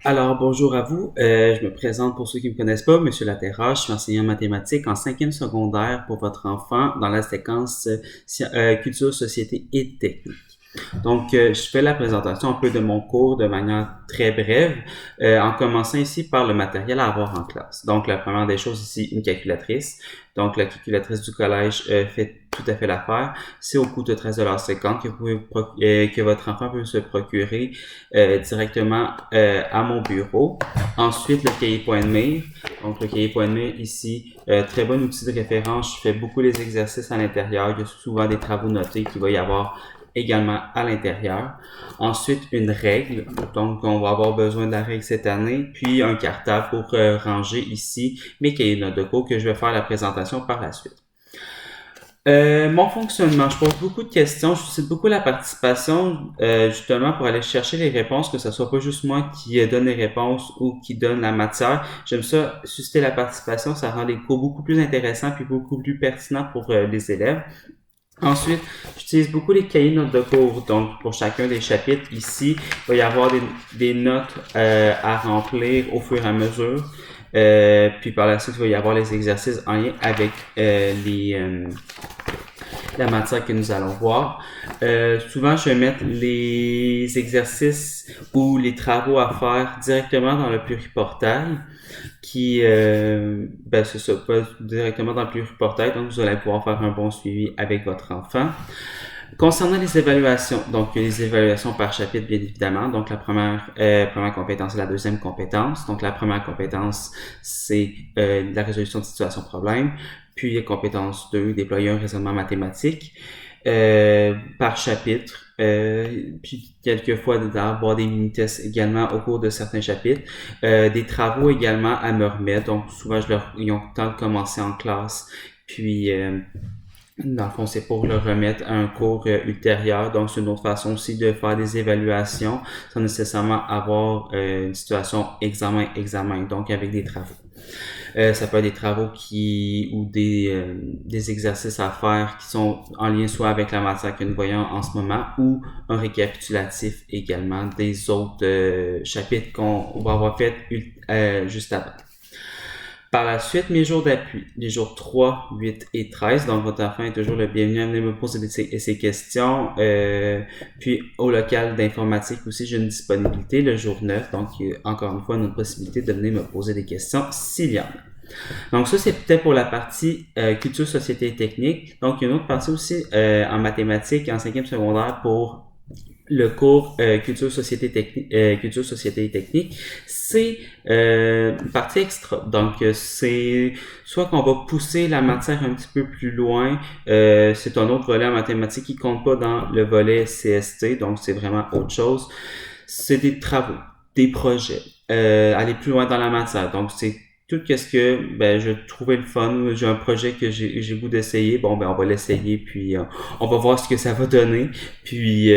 Alors, bonjour à vous. Je me présente pour ceux qui ne me connaissent pas, Monsieur Laterra. Je suis enseignant en mathématiques en cinquième secondaire pour votre enfant dans la séquence culture, société et technique. Donc, je fais la présentation un peu de mon cours de manière très brève, en commençant ici par le matériel à avoir en classe. Donc, la première des choses ici, une calculatrice. Donc, la calculatrice du collège fait tout à fait l'affaire. C'est au coût de 13,50 $ que que votre enfant peut se procurer directement à mon bureau. Ensuite, le cahier point de mire. Donc, le cahier point de mire ici, très bon outil de référence. Je fais beaucoup les exercices à l'intérieur. Il y a souvent des travaux notés qu'il va y avoir également à l'intérieur. Ensuite, une règle. Donc, on va avoir besoin de la règle cette année. Puis, un cartable pour ranger ici mes cahiers de notes de cours que je vais faire la présentation par la suite. Mon fonctionnement, je pose beaucoup de questions, je suscite beaucoup la participation, justement pour aller chercher les réponses, que ce soit pas juste moi qui donne les réponses ou qui donne la matière. J'aime ça, susciter la participation, ça rend les cours beaucoup plus intéressants puis beaucoup plus pertinents pour les élèves. Ensuite, j'utilise beaucoup les cahiers de notes de cours. Donc, pour chacun des chapitres, ici, il va y avoir des notes à remplir au fur et à mesure. Puis par la suite, il va y avoir les exercices en lien avec la matière que nous allons voir. Souvent, je vais mettre les exercices ou les travaux à faire directement dans le pluriportail qui, c'est ça, pas directement dans le pluriportail, donc vous allez pouvoir faire un bon suivi avec votre enfant. Concernant les évaluations, donc les évaluations par chapitre, bien évidemment. Donc la première compétence et la deuxième compétence. Donc la première compétence, c'est la résolution de situation problème. Puis la compétence 2, déployer un raisonnement mathématique par chapitre. Puis quelquefois d'avoir des mini-tests également au cours de certains chapitres. Des travaux également à me remettre. Donc souvent, ils ont le temps de commencer en classe. Puis dans le fond, c'est pour le remettre à un cours ultérieur. Donc, c'est une autre façon aussi de faire des évaluations sans nécessairement avoir une situation examen, donc avec des travaux. Ça peut être des travaux ou des exercices à faire qui sont en lien soit avec la matière que nous voyons en ce moment ou un récapitulatif également des autres chapitres qu'on va avoir fait juste avant. Par la suite, mes jours d'appui, les jours 3, 8 et 13. Donc, votre enfant est toujours le bienvenu à venir me poser ses questions. Puis, au local d'informatique aussi, j'ai une disponibilité le jour 9. Donc, encore une fois, une possibilité de venir me poser des questions s'il y en a. Donc, ça, c'est peut-être pour la partie culture, société et technique. Donc, il y a une autre partie aussi en mathématiques en cinquième secondaire pour le cours culture, société et technique, c'est une partie extra. Donc, c'est soit qu'on va pousser la matière un petit peu plus loin, c'est un autre volet en mathématiques qui compte pas dans le volet CST, donc c'est vraiment autre chose. C'est des travaux, des projets, aller plus loin dans la matière. Donc, c'est tout ce que je trouvais le fun, j'ai un projet que j'ai goût d'essayer, bon on va l'essayer puis on va voir ce que ça va donner. Puis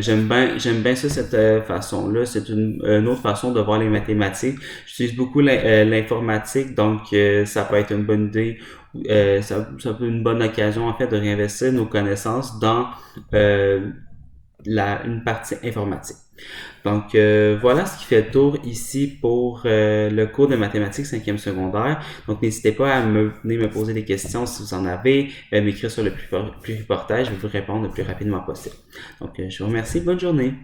j'aime bien ça cette façon-là, c'est une autre façon de voir les mathématiques. J'utilise beaucoup l'informatique, donc ça peut être une bonne idée. Ça peut être une bonne occasion en fait de réinvestir nos connaissances dans une partie informatique. Donc voilà ce qui fait le tour ici pour le cours de mathématiques 5e secondaire. Donc n'hésitez pas à venir me poser des questions si vous en avez, m'écrire sur le pluriportail, je vais vous répondre le plus rapidement possible. Donc je vous remercie, bonne journée.